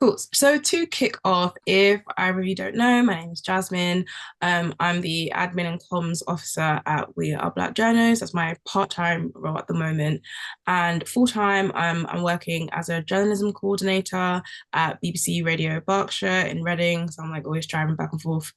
Cool. So to kick off, if either of you don't know, my name is Jasmine. I'm the admin and comms officer at We Are Black Journalists. That's my part-time role at the moment. And full-time, I'm working as a journalism coordinator at BBC Radio Berkshire in Reading. So I'm like always driving back and forth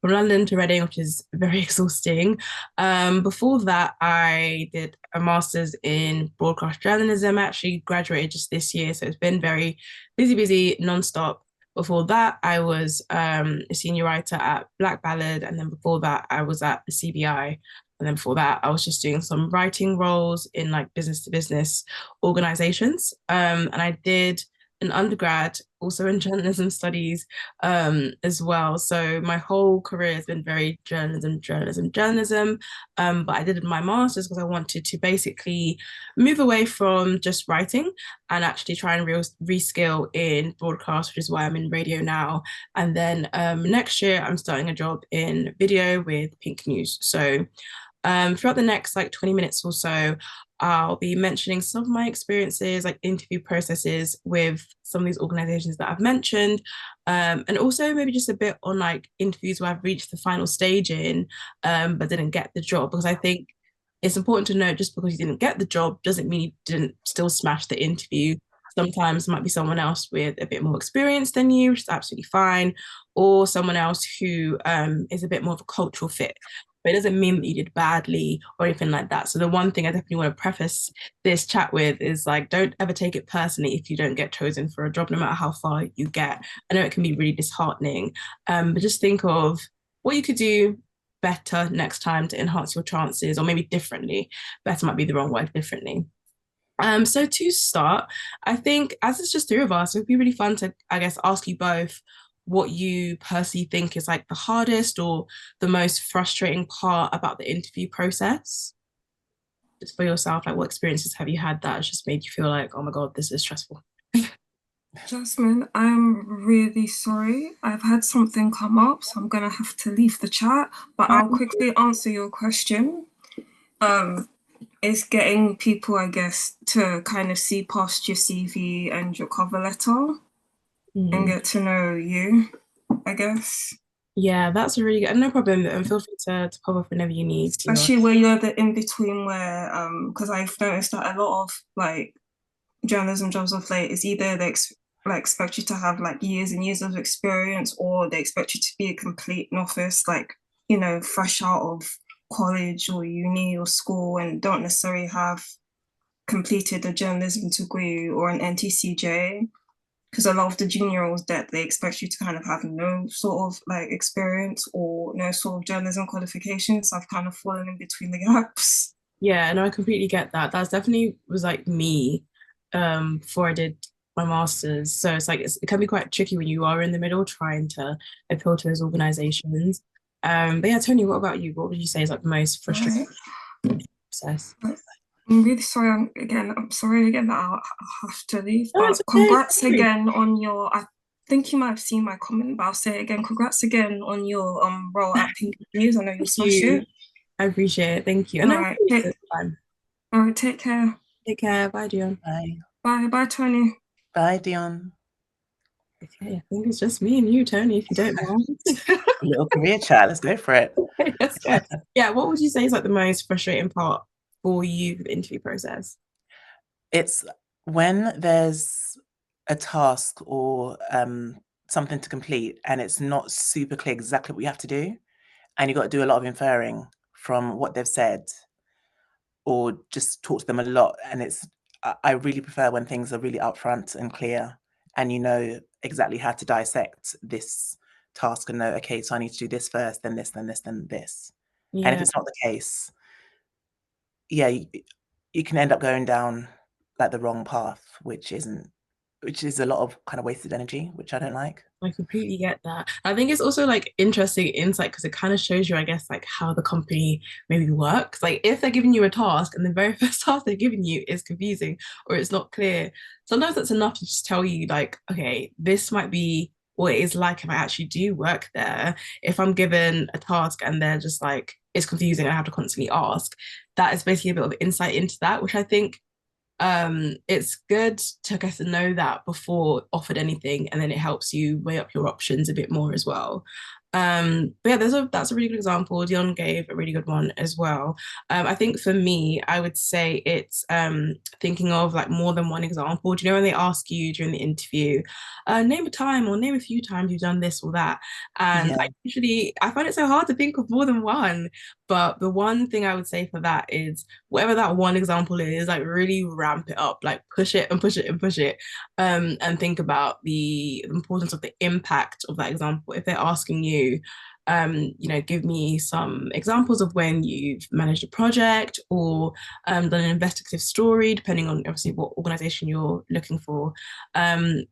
from London to Reading, which is very exhausting. Before that, I did a master's in broadcast journalism. I actually graduated just this year, so it's been very busy, non-stop. Before that, I was a senior writer at Black Ballad, and then before that, I was at the CBI. And then before that, I was just doing some writing roles in like business to business organizations. And I did an undergrad also in journalism studies as well. So my whole career has been very journalism. But I did my master's because I wanted to basically move away from just writing and actually try and reskill in broadcast, which is why I'm in radio now. And then next year, I'm starting a job in video with Pink News. So throughout the next like 20 minutes or so, I'll be mentioning some of my experiences, like interview processes with some of these organizations that I've mentioned, and also maybe just a bit on like interviews where I've reached the final stage in, but didn't get the job. Because I think it's important to note just because you didn't get the job doesn't mean you didn't still smash the interview. Sometimes it might be someone else with a bit more experience than you, which is absolutely fine, or someone else who is a bit more of a cultural fit, but it doesn't mean that you did badly or anything like that. So the one thing I definitely want to preface this chat with is like, don't ever take it personally if you don't get chosen for a job, no matter how far you get. I know it can be really disheartening, but just think of what you could do better next time to enhance your chances, or maybe differently. Better might be the wrong word, differently. So to start, I think as it's just three of us, it would be really fun to, I guess, ask you both what you personally think is like the hardest or the most frustrating part about the interview process. Just for yourself, like what experiences have you had that has just made you feel like, oh my God, this is stressful? Jasmine, I'm really sorry. I've had something come up, so I'm gonna have to leave the chat, but I'll quickly answer your question. Um, it's getting people, I guess, to kind of see past your CV and your cover letter and Mm. get to know you, I guess. Yeah, that's a really good, no problem. And feel free to pop up whenever you need. Especially where you're the in between where because I've noticed that a lot of like journalism jobs of late is either like expect you to have like years and years of experience, or they expect you to be a complete novice, like fresh out of college or uni or school, and don't necessarily have completed a journalism degree or an NTCJ. Because a lot of the junior roles that they expect you to kind of have no sort of like experience or no sort of journalism qualifications. So I've kind of fallen in between the gaps. Yeah, no, I completely get that. That's definitely was like me before I did my master's. So it's like it can be quite tricky when you are in the middle trying to appeal to those organizations. But yeah, Tony, what about you? What would you say is like the most frustrating Right. process? I'm really sorry. I'm sorry again that I'll have to leave. No, it's But okay. congrats again on your. I think you might have seen my comment, but I'll say it again. Congrats again on your role at Pink News. I know you'll Thank smash you. it. I appreciate it. Thank you. All And I'm right. this time. All right. Take care. Take care. Bye, Dion. Bye. Bye. Bye, Tony. Bye, Dion. Okay, I think it's just me and you, Tony, if you don't mind. Little career chat. Let's go for it. Let's go. Yeah, what would you say is like the most frustrating part for you for the interview process? It's when there's a task or something to complete and it's not super clear exactly what you have to do, and you've got to do a lot of inferring from what they've said or just talk to them a lot. And I really prefer when things are really upfront and clear and you know exactly how to dissect this task and know, okay, so I need to do this first, then this, then this, then this. And if Yeah, it's not the case, yeah, you can end up going down like the wrong path, which is a lot of kind of wasted energy, which I don't like. I completely get that. I think it's also like interesting insight because it kind of shows you, I guess, like how the company maybe works. Like if they're giving you a task and the very first task they're giving you is confusing or it's not clear, sometimes that's enough to just tell you, like, okay, this might be what it is like if I actually do work there. If I'm given a task and they're just like, it's confusing, I have to constantly ask. That is basically a bit of insight into that, which I think it's good to get to know that before offered anything, and then it helps you weigh up your options a bit more as well. But yeah, that's a really good example. Dion gave a really good one as well. I think for me, I would say it's thinking of like more than one example. Do you know when they ask you during the interview, name a time or name a few times you've done this or that? And Yeah. I find it so hard to think of more than one. But the one thing I would say for that is whatever that one example is, like really ramp it up, like push it and push it and push it, and think about the importance of the impact of that example. If they're asking you, give me some examples of when you've managed a project or done an investigative story, depending on obviously what organization you're looking for.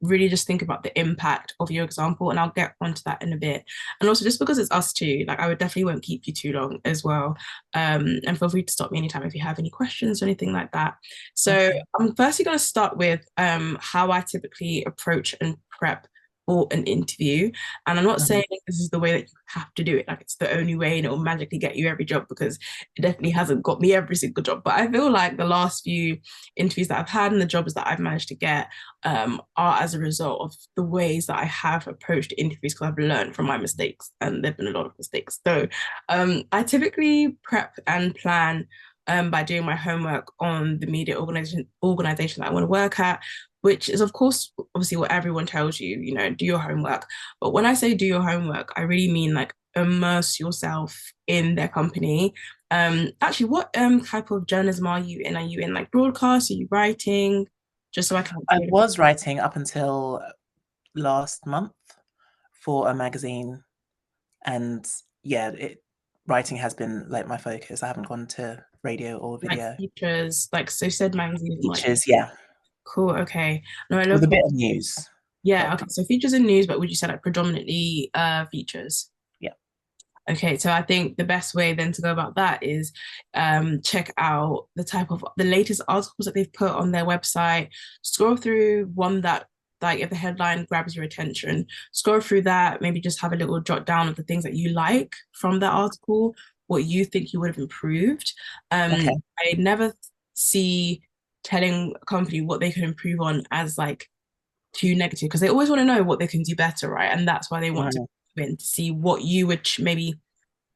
Really just think about the impact of your example, and I'll get onto that in a bit. And also, just because it's us two, like I would definitely won't keep you too long as well. And feel free to stop me anytime if you have any questions or anything like that. So Okay. I'm firstly going to start with how I typically approach and prep for an interview. And I'm not saying this is the way that you have to do it, like it's the only way and it will magically get you every job, because it definitely hasn't got me every single job. But I feel like the last few interviews that I've had and the jobs that I've managed to get are as a result of the ways that I have approached interviews, because I've learned from my mistakes, and there've been a lot of mistakes. So I typically prep and plan by doing my homework on the media organization that I want to work at, which is of course obviously what everyone tells you, do your homework. But when I say do your homework, I really mean like immerse yourself in their company. Actually, what type of journalism are you in? Are you in like broadcast? Are you writing? Just so I can. I was writing up until last month for a magazine, and yeah, writing has been like my focus. I haven't gone to radio or Like video. features, like so said magazine, like Features, yeah, cool, okay. No, I with love a bit of news, yeah, but okay. So features and news, but would you say like predominantly features? yeah. Okay, so I think the best way then to go about that is check out the latest articles that they've put on their website. Scroll through one that, like, if the headline grabs your attention, scroll through that, maybe just have a little jot down of the things that you like from that article, what you think you would have improved. Okay. I never see telling a company what they can improve on as like too negative, because they always want to know what they can do better, right? And that's why they want to Mhm. win, to see what you would maybe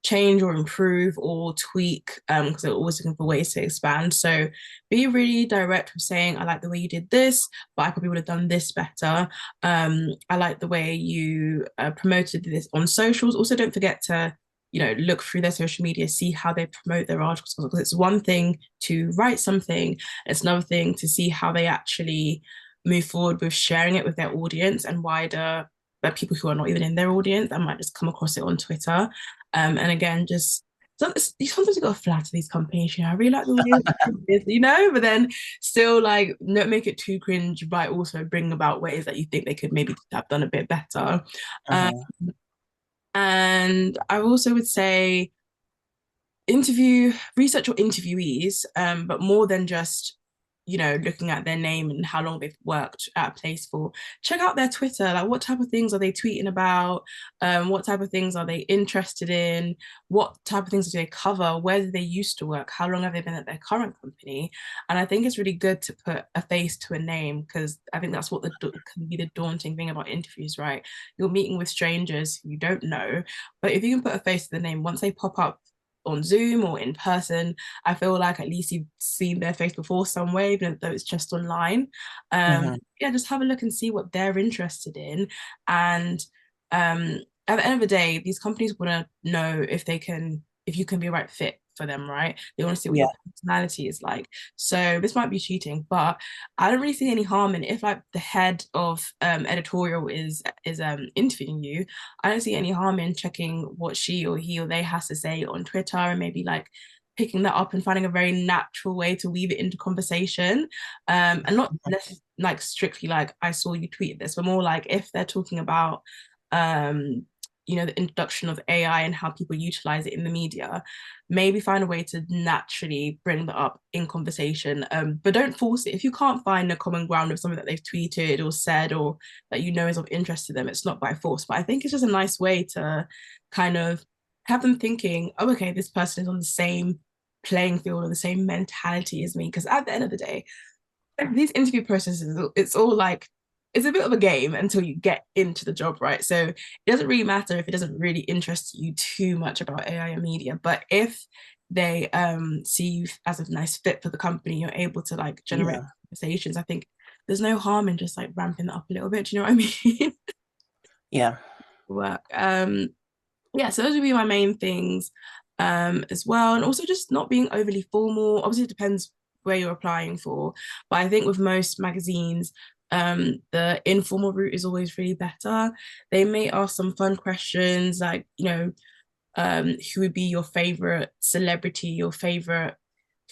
change or improve or tweak, because they're always looking for ways to expand. So be really direct with saying, I like the way you did this, but I probably would have done this better. I like the way you promoted this on socials. Also, don't forget to look through their social media, see how they promote their articles, because it's one thing to write something, it's another thing to see how they actually move forward with sharing it with their audience and wider, like people who are not even in their audience that might just come across it on Twitter. And again, just sometimes you got to flatter these companies. I really like the way but then still like not make it too cringe, but also bring about ways that you think they could maybe have done a bit better. Um, Mhm. and I also would say interview research your interviewees, but more than just looking at their name and how long they've worked at a place for. Check out their Twitter, like what type of things are they tweeting about, what type of things are they interested in, what type of things do they cover, where do they used to work, how long have they been at their current company. And I think it's really good to put a face to a name, because I think that's what can be the daunting thing about interviews, right? You're meeting with strangers who you don't know, but if you can put a face to the name, once they pop up on Zoom or in person, I feel like at least you've seen their face before some way, even though it's just online. Mhm. Yeah, just have a look and see what they're interested in. And at the end of the day, these companies want to know if you can be a right fit for them, right? They want to see what Yeah. your personality is like. So this might be cheating, but I don't really see any harm in it. If like the head of editorial is interviewing you, I don't see any harm in checking what she or he or they has to say on Twitter, and maybe like picking that up and finding a very natural way to weave it into conversation. And not like strictly like I saw you tweet this, but more like if they're talking about the introduction of AI and how people utilize it in the media, maybe find a way to naturally bring that up in conversation. But don't force it. If you can't find a common ground of something that they've tweeted or said or that is of interest to them, it's not by force. But I think it's just a nice way to kind of have them thinking, oh, okay, this person is on the same playing field or the same mentality as me. Because at the end of the day, these interview processes, it's all like it's a bit of a game until you get into the job, right? So it doesn't really matter if it doesn't really interest you too much about AI and media, but if they see you as a nice fit for the company, you're able to like generate Yeah. conversations. I think there's no harm in just like ramping that up a little bit. Do you know what I mean? Yeah. Work. Yeah, so those would be my main things as well. And also just not being overly formal. Obviously, it depends where you're applying for. But I think with most magazines, the informal route is always really better. They may ask some fun questions like, who would be your favorite celebrity, your favorite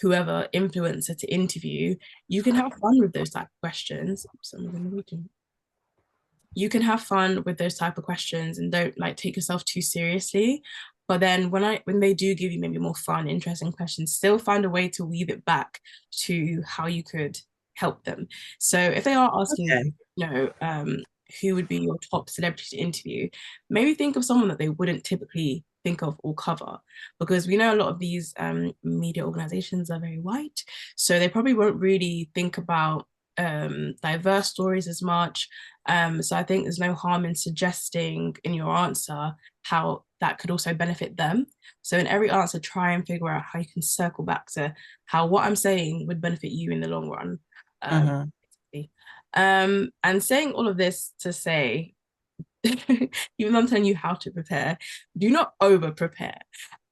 whoever influencer to interview. You can have fun with those type of questions. Someone's in the meeting. You can have fun with those type of questions and don't like take yourself too seriously. But then when they do give you maybe more fun, interesting questions, still find a way to weave it back to how you could help them. So if they are asking Okay. who would be your top celebrity to interview, maybe think of someone that they wouldn't typically think of or cover, because we know a lot of these media organizations are very white, so they probably won't really think about diverse stories as much. So I think there's no harm in suggesting in your answer how that could also benefit them. So in every answer, try and figure out how you can circle back to how what I'm saying would benefit you in the long run. Um, Mm-hmm. and saying all of this to say, even though I'm telling you how to prepare, do not over prepare.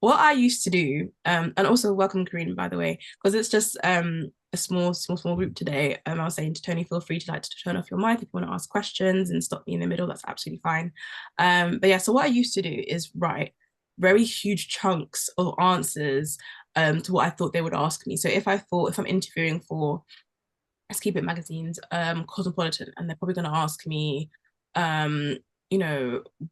What I used to do, and also welcome Karine, by the way, because it's just a small group today. I was saying to Tony, feel free to turn off your mic if you want to ask questions and stop me in the middle. That's absolutely fine. But yeah, so what I used to do is write very huge chunks of answers to what I thought they would ask me. So if I'm interviewing for Let's Keep It magazines, Cosmopolitan, and they're probably going to ask me, um,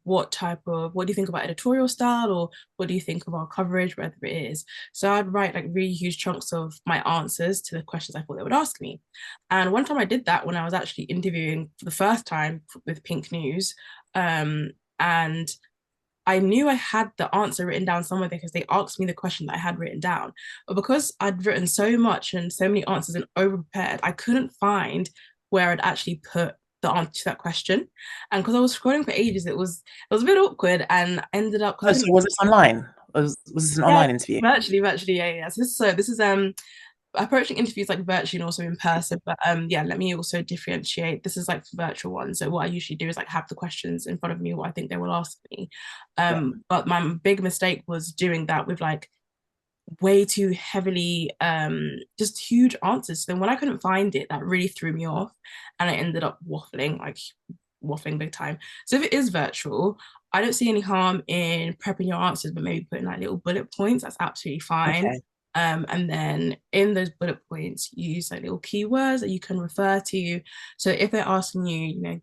what do you think about editorial style, or what do you think of our coverage, whatever it is. So I'd write like really huge chunks of my answers to the questions I thought they would ask me. And one time I did that when I was actually interviewing for the first time with Pink News, and I knew I had the answer written down somewhere because they asked me the question that I had written down. But because I'd written so much and so many answers and over prepared, I couldn't find where I'd actually put the answer to that question. And because I was scrolling for ages, it was a bit awkward, and ended up Oh, so was this online? Was this an yeah, online interview? virtually, yeah, yeah. So this is approaching interviews like virtually and also in person. But yeah, let me also differentiate. This is like virtual one. So what I usually do is like have the questions in front of me, what I think they will ask me. Yeah. But my big mistake was doing that with like way too heavily just huge answers. So then when I couldn't find it, that really threw me off, and I ended up waffling big time. So if it is virtual, I don't see any harm in prepping your answers, but maybe putting like little bullet points. That's absolutely fine. Okay. And then in those bullet points, use like little keywords that you can refer to. So if they're asking you,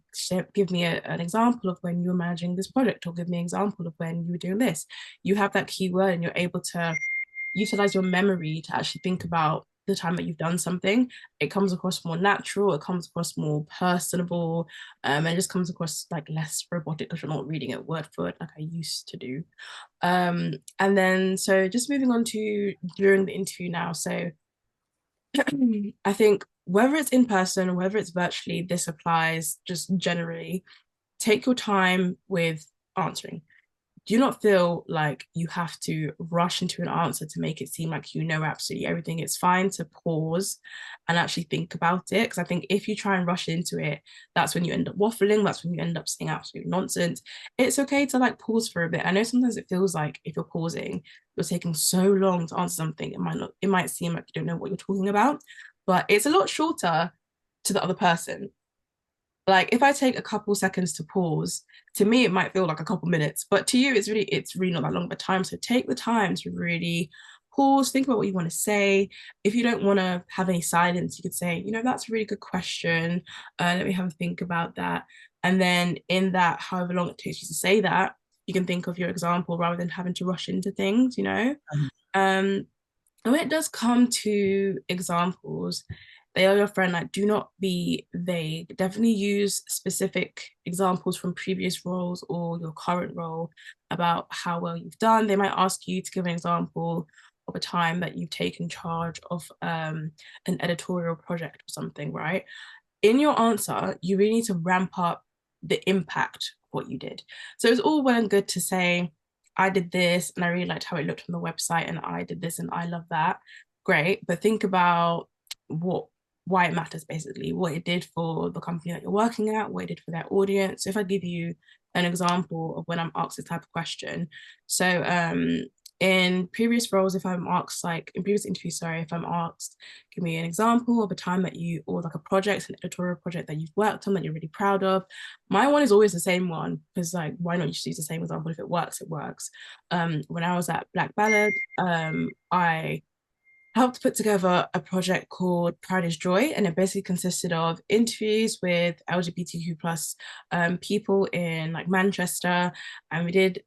give me an example of when you were managing this project, or give me an example of when you were doing this, you have that keyword and you're able to utilize your memory to actually think about the time that you've done something. It comes across more natural, it comes across more personable, and it just comes across like less robotic because you're not reading it word for word like I used to do. And then so just moving on to during the interview now. So I think whether it's in person or whether it's virtually, this applies just generally. Take your time with answering. Do not feel like you have to rush into an answer to make it seem like you know absolutely everything. It's fine to pause and actually think about it. Because I think if you try and rush into it, that's when you end up waffling. That's when you end up saying absolute nonsense. It's okay to like pause for a bit. I know sometimes it feels like if you're pausing, you're taking so long to answer something. It might seem like you don't know what you're talking about, but it's a lot shorter to the other person. Like if I take a couple seconds to pause, to me it might feel like a couple minutes, but to you it's really not that long of a time. So take the time to really pause, think about what you want to say. If you don't want to have any silence, you could say, that's a really good question. Let me have a think about that. And then in that, however long it takes you to say that, you can think of your example rather than having to rush into things. Mhm. Um, and when it does come to examples, they are your friend. Like, do not be vague. Definitely use specific examples from previous roles or your current role about how well you've done. They might ask you to give an example of a time that you've taken charge of an editorial project or something, right? In your answer, you really need to ramp up the impact of what you did. So it's all well and good to say, I did this and I really liked how it looked on the website and I did this and I love that. Great. But think about what why it matters, basically, what it did for the company that you're working at, what it did for their audience. So if I give you an example of when I'm asked this type of question. So in previous roles, if I'm asked, like in previous interviews, sorry, if I'm asked, give me an example of a time that you, or like a project, an editorial project that you've worked on that you're really proud of. My one is always the same one, because like, why not just use the same example? If it works, it works. When I was at Black Ballad, I helped put together a project called Pride is Joy, and it basically consisted of interviews with LGBTQ plus people in like Manchester, and we did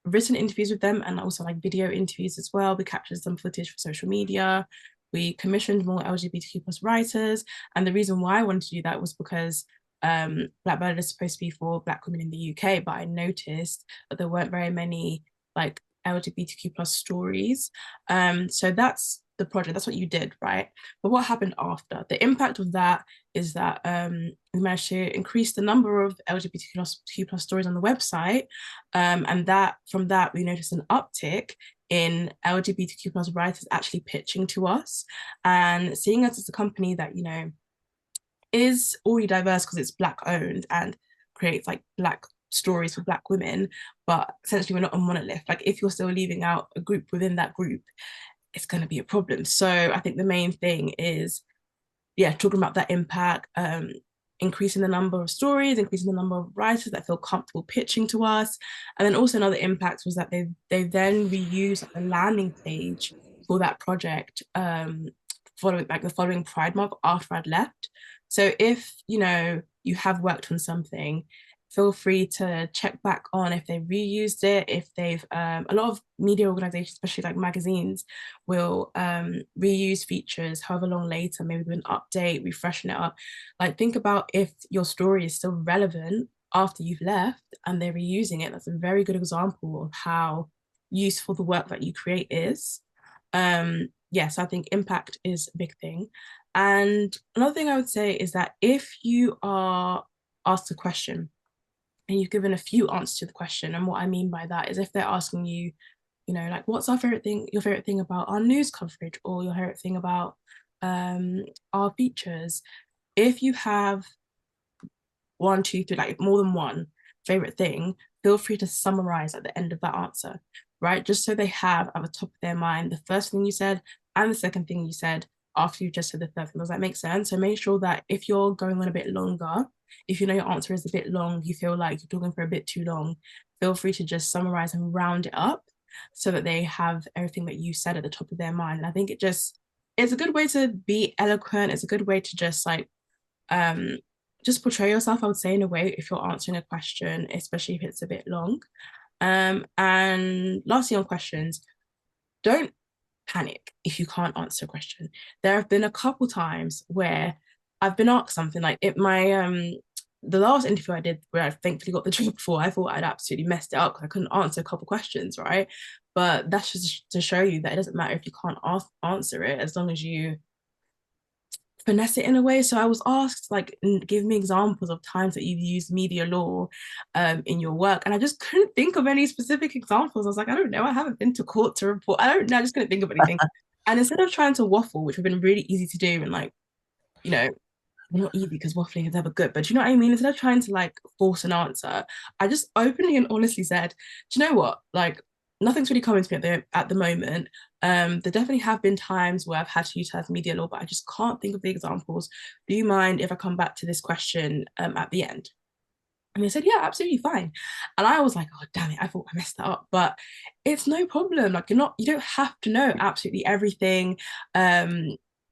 written interviews with them and also like video interviews as well. We captured some footage for social media. We commissioned more LGBTQ plus writers, and the reason why I wanted to do that was because Black Ballad is supposed to be for Black women in the UK, but I noticed that there weren't very many like LGBTQ plus stories. So that's the project, that's what you did, right? But what happened after? The impact of that is that we managed to increase the number of LGBTQ plus stories on the website. And that from that, we noticed an uptick in LGBTQ plus writers actually pitching to us and seeing us as a company that, you know, is already diverse because it's Black owned and creates like Black stories for Black women, but essentially we're not a monolith. Like if you're still leaving out a group within that group, it's going to be a problem. So I think the main thing is, yeah, talking about that impact, increasing the number of stories, increasing the number of writers that feel comfortable pitching to us. And then also another impact was that they then reused like, the landing page for that project following like the following Pride Month after I'd left. So if you know you have worked on something, feel free to check back on if they reused it, if they've a lot of media organizations, especially like magazines, will reuse features however long later, maybe with an update, refreshing it up. Like think about if your story is still relevant after you've left and they're reusing it. That's a very good example of how useful the work that you create is. Yes, I think impact is a big thing. And another thing I would say is that if you are asked a question and you've given a few answers to the question, and what I mean by that is if they're asking you, you know, like what's our favorite thing, your favorite thing about our news coverage, or your favorite thing about our features, if you have one, two, three, like more than one favorite thing, feel free to summarize at the end of that answer, right? Just so they have at the top of their mind the first thing you said and the second thing you said after you just said the third thing. Does that make sense? So make sure that if you're going on a bit longer, if you know your answer is a bit long, you feel like you're talking for a bit too long, feel free to just summarize and round it up so that they have everything that you said at the top of their mind. And I think it's a good way to be eloquent. It's a good way to um just portray yourself, I would say, in a way if you're answering a question, especially if it's a bit long. And lastly, on questions, don't panic if you can't answer a question. There have been a couple times where I've been asked something like the last interview I did where I thankfully got the job for, I thought I'd absolutely messed it up because I couldn't answer a couple questions, right? But that's just to show you that it doesn't matter if you can't answer it as long as you finesse it in a way. So I was asked, like, give me examples of times that you've used media law in your work. And I just couldn't think of any specific examples. I was like, I don't know. I haven't been to court to report. I don't know. I just couldn't think of anything. And instead of trying to waffle, which would have been really easy to do and like, you know, not easy because waffling is never good, but do you know what I mean? Instead of trying to like force an answer, I just openly and honestly said, do you know what? Like, nothing's really coming to me at the moment. There definitely have been times where I've had to utilize media law, but I just can't think of the examples. Do you mind if I come back to this question at the end? And they said, yeah, absolutely fine. And I was like, oh, damn it, I thought I messed that up. But it's no problem. Like, you don't have to know absolutely everything,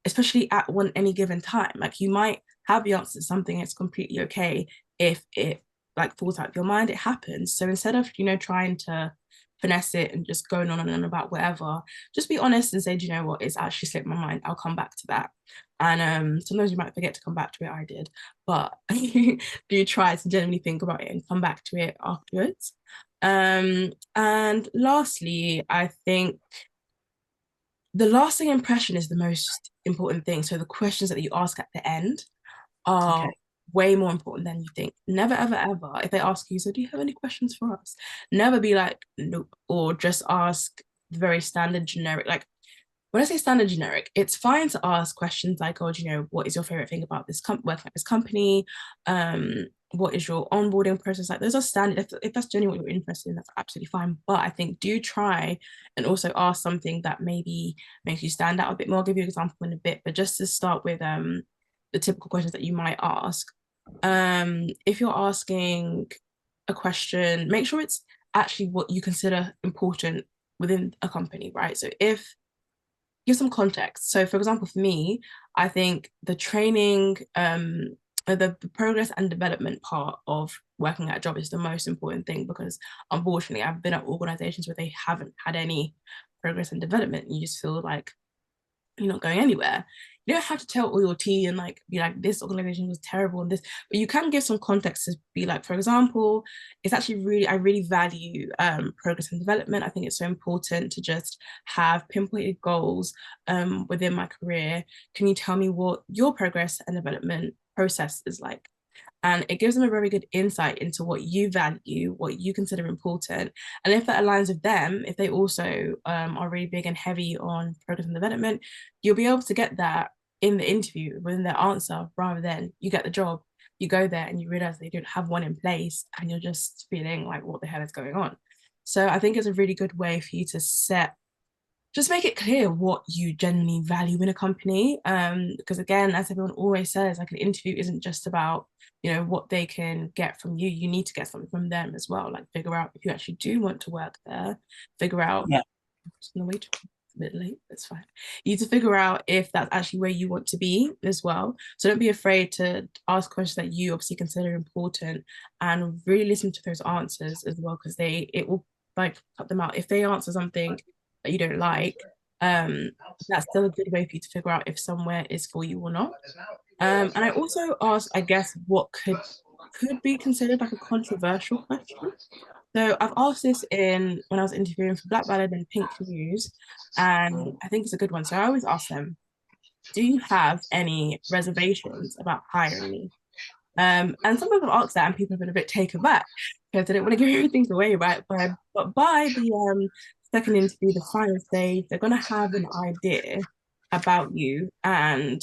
especially at any given time. Like, you might have the answer to something, it's completely okay if it like falls out of your mind, it happens. So instead of, trying to finesse it and just going on and on about whatever, just be honest and say, do you know what, it's actually slipped my mind, I'll come back to that. And sometimes you might forget to come back to it, I did, but do try to genuinely think about it and come back to it afterwards. And lastly, I think the lasting impression is the most important thing. So the questions that you ask at the end Okay. are way more important than you think. Never, ever, ever, if they ask you, so do you have any questions for us? Never be like, nope, or just ask very standard generic. Like when I say standard generic, it's fine to ask questions like, oh, do you know, what is your favorite thing about this working at this company? What is your onboarding process like? Those are standard. If that's genuinely what you're interested in, that's absolutely fine. But I think do try and also ask something that maybe makes you stand out a bit more. I'll give you an example in a bit, but just to start with the typical questions that you might ask. If you're asking a question, make sure it's actually what you consider important within a company, right? So if give some context. So, for example, for me, I think the training, the progress and development part of working at a job is the most important thing because unfortunately, I've been at organizations where they haven't had any progress and development. You just feel like you're not going anywhere. You don't have to tell all your tea and like be like this organization was terrible and this, but you can give some context to be like, for example, it's actually really I really value progress and development. I think it's so important to just have pinpointed goals within my career. Can you tell me what your progress and development process is like? And it gives them a very good insight into what you value, what you consider important. And if that aligns with them, if they also are really big and heavy on progress and development, you'll be able to get that in the interview within their answer rather than you get the job, you go there and you realize they don't have one in place and you're just feeling like, what the hell is going on? So I think it's a really good way for you to just make it clear what you genuinely value in a company. Because again, as everyone always says, like an interview isn't just about, you know, what they can get from you. You need to get something from them as well. Like figure out if you actually do want to work there, figure out, Yeah. just gonna wait a bit late, that's fine. You need to figure out if that's actually where you want to be as well. So don't be afraid to ask questions that you obviously consider important and really listen to those answers as well, because it will like cut them out. If they answer something that you don't like, that's still a good way for you to figure out if somewhere is for you or not. And I also asked, I guess, what could be considered like a controversial question. So I've asked this in when I was interviewing for Black Ballad and Pink News, and I think it's a good one. So I always ask them, do you have any reservations about hiring me? And some people have asked that, and people have been a bit taken back because they don't want to give everything away, right? But by the second interview, the final stage, they're gonna have an idea about you and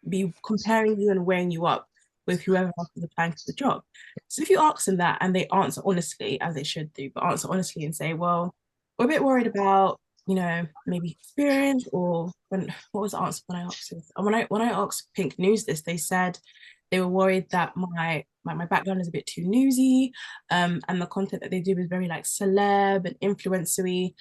be comparing you and weighing you up with whoever else is applying for the job. So if you ask them that and they answer honestly, as they should do, but answer honestly and say, well, we're a bit worried about, you know, maybe experience or what was the answer when I asked this? When I asked Pink News this, they said they were worried that my background is a bit too newsy, and the content that they do is very like celeb and influencery,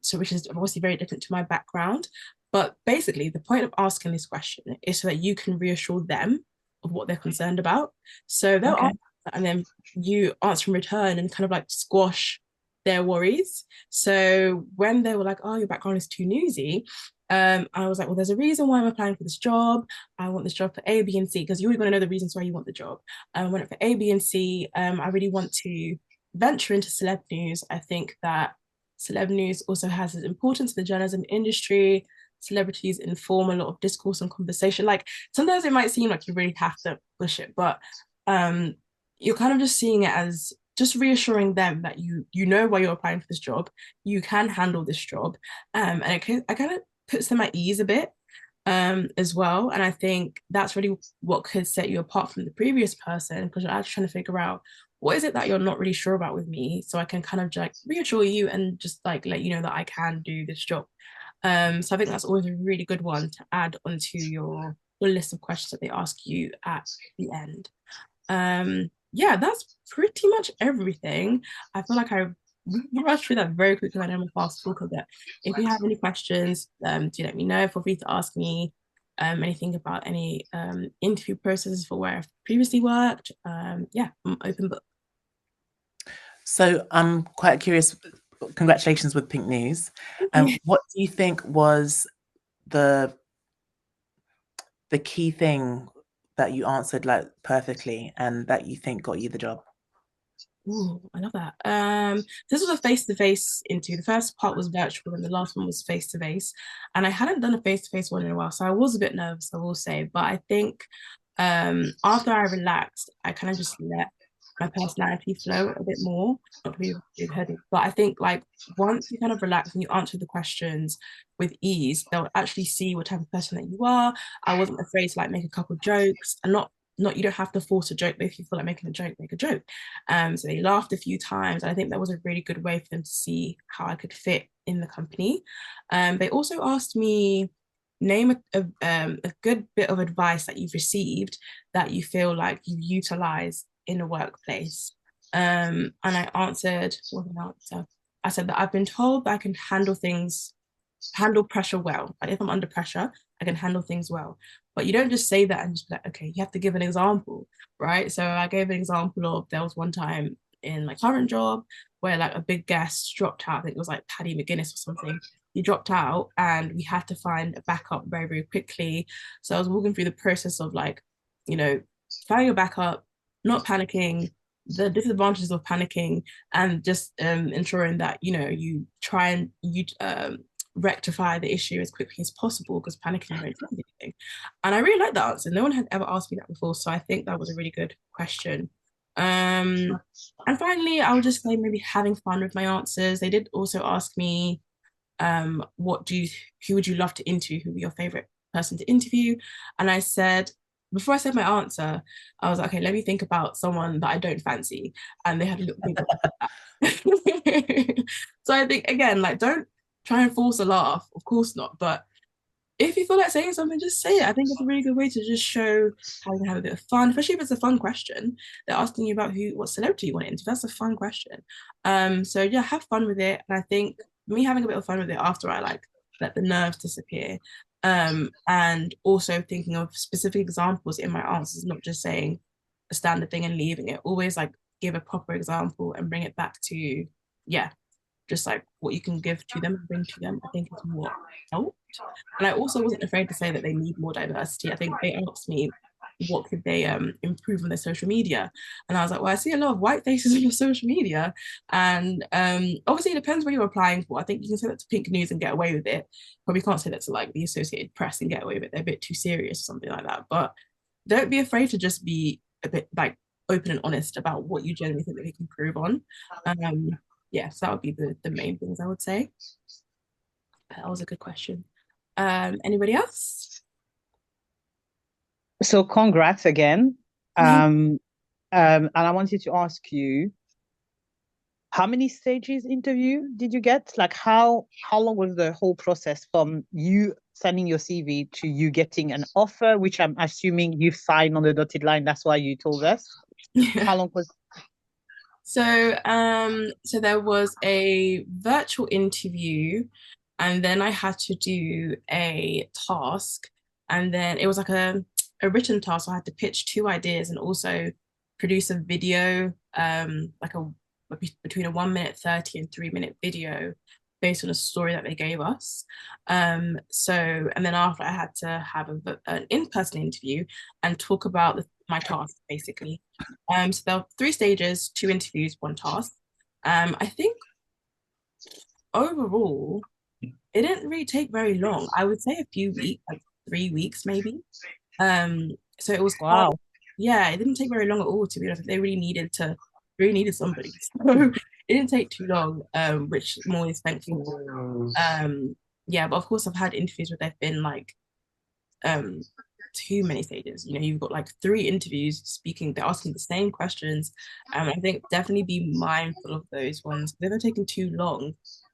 so which is obviously very different to my background. But basically, the point of asking this question is so that you can reassure them of what they're concerned about. So they'll Okay. answer that, and then you answer in return and kind of like squash their worries. So when they were like, "Oh, your background is too newsy," I was like, "Well, there's a reason why I'm applying for this job. I want this job for A, B, and C because you already want to know the reasons why you want the job. I want it for A, B, and C. I really want to venture into celeb news. I think that celeb news also has its importance in the journalism industry. Celebrities inform a lot of discourse and conversation. Like sometimes it might seem like you really have to push it, but um, you're kind of just seeing it as just reassuring them that you know why you're applying for this job, you can handle this job, and I kind of puts them at ease a bit as well. And I think that's really what could set you apart from the previous person because you're actually trying to figure out what is it that you're not really sure about with me, so I can kind of like reassure you and just like let you know that I can do this job. So I think that's always a really good one to add onto your list of questions that they ask you at the end. Yeah, that's pretty much everything. I feel like I rushed through that very quickly. I know I'm a fast talker, but if you have any questions, do let me know. Feel free to ask me anything about any interview processes for where I've previously worked. Yeah, I'm open book. So I'm quite curious. Congratulations with Pink News. What do you think was the key thing that you answered like perfectly and that you think got you the job? Ooh, I love that. This was a face-to-face interview. The first part was virtual, and the last one was face-to-face. And I hadn't done a face-to-face one in a while, so I was a bit nervous, I will say. But I think after I relaxed, I kind of just let my personality flow a bit more, not to be big-headed. But I think like once you kind of relax and you answer the questions with ease, they'll actually see what type of person that you are. I wasn't afraid to like make a couple jokes and not you don't have to force a joke, but if you feel like making a joke, make a joke. So they laughed a few times. And I think that was a really good way for them to see how I could fit in the company. They also asked me, name a good bit of advice that you've received that you feel like you utilize in a workplace. And I answered, what did I answer? I said that I've been told that I can handle pressure well. Like if I'm under pressure, I can handle things well. But you don't just say that and just be like, okay, you have to give an example, right? So I gave an example of there was one time in my current job where like a big guest dropped out. I think it was like Paddy McGuinness or something. He dropped out and we had to find a backup very, very quickly. So I was walking through the process of like, finding a backup, not panicking, the disadvantages of panicking, and just ensuring that you try and you rectify the issue as quickly as possible because panicking won't do anything. And I really like that answer. No one had ever asked me that before, so I think that was a really good question. And finally, I would just say maybe having fun with my answers. They did also ask me, who would you love to interview? Who would be your favorite person to interview? And I said, before I said my answer, I was like, okay, let me think about someone that I don't fancy. And they had a little think about that. So I think, again, like, don't try and force a laugh. Of course not. But if you feel like saying something, just say it. I think it's a really good way to just show how you can have a bit of fun, especially if it's a fun question. They're asking you about what celebrity you want to interview. That's a fun question. So yeah, have fun with it. And I think me having a bit of fun with it after I like let the nerves disappear. And also thinking of specific examples in my answers, not just saying a standard thing and leaving it. Always like give a proper example and bring it back to, yeah, just like what you can give to them and bring to them, I think is what helped. And I also wasn't afraid to say that they need more diversity. I think they asked me what could they improve on their social media, and I was like, well, I see a lot of white faces on your social media, and obviously it depends what you're applying for. I think you can say that to Pink News and get away with it. Probably can't say that to like the Associated Press and get away with it. They're a bit too serious or something like that. But don't be afraid to just be a bit like open and honest about what you generally think that they can improve on. Yeah, so that would be the main things I would say. That was a good question. Anybody else? So congrats again. And I wanted to ask you, how many stages interview did you get? Like how long was the whole process from you sending your CV to you getting an offer, which I'm assuming you signed on the dotted line, that's why you told us. How long was So there was a virtual interview, and then I had to do a task, and then it was like a written task. So I had to pitch 2 ideas and also produce a video, like between a 1 minute 30 and 3 minute video based on a story that they gave us. And then after I had to have an in-person interview and talk about my task basically. So there were 3 stages, 2 interviews, 1 task. I think overall, it didn't really take very long. I would say a few weeks, like 3 weeks maybe. So it was wow. Yeah, it didn't take very long at all, to be honest. They really needed somebody. So it didn't take too long, which I'm always thankful for. Yeah, but of course I've had interviews where they've been like too many stages. You've got like 3 interviews speaking, they're asking the same questions. I think definitely be mindful of those ones. If they're taking too long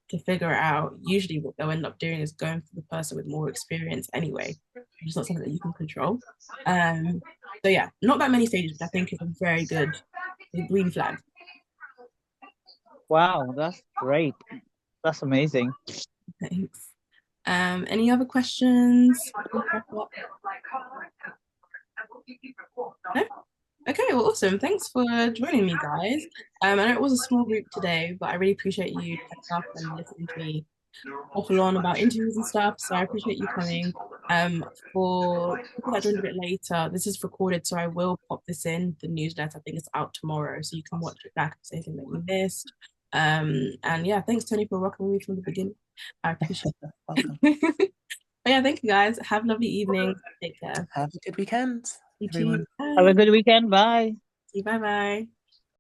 to figure it out, usually what they'll end up doing is going for the person with more experience anyway. It's not something that you can control. So yeah, not that many stages, but I think it's a very good green flag. Wow, that's great. That's amazing. Thanks. Any other questions? No? Okay, well, awesome. Thanks for joining me, guys. I know it was a small group today, but I really appreciate you coming up and listening to me waffle on about interviews and stuff. So I appreciate you coming. For people that joined a bit later, this is recorded, so I will pop this in the newsletter. I think it's out tomorrow, so you can watch it back if there's anything that you missed. And yeah, thanks Tony for rocking with me from the beginning. I appreciate it. Welcome. But yeah, thank you guys. Have a lovely evening. Take care. Have a good weekend, You everyone. too. Bye. Have a good weekend. Bye. Bye bye.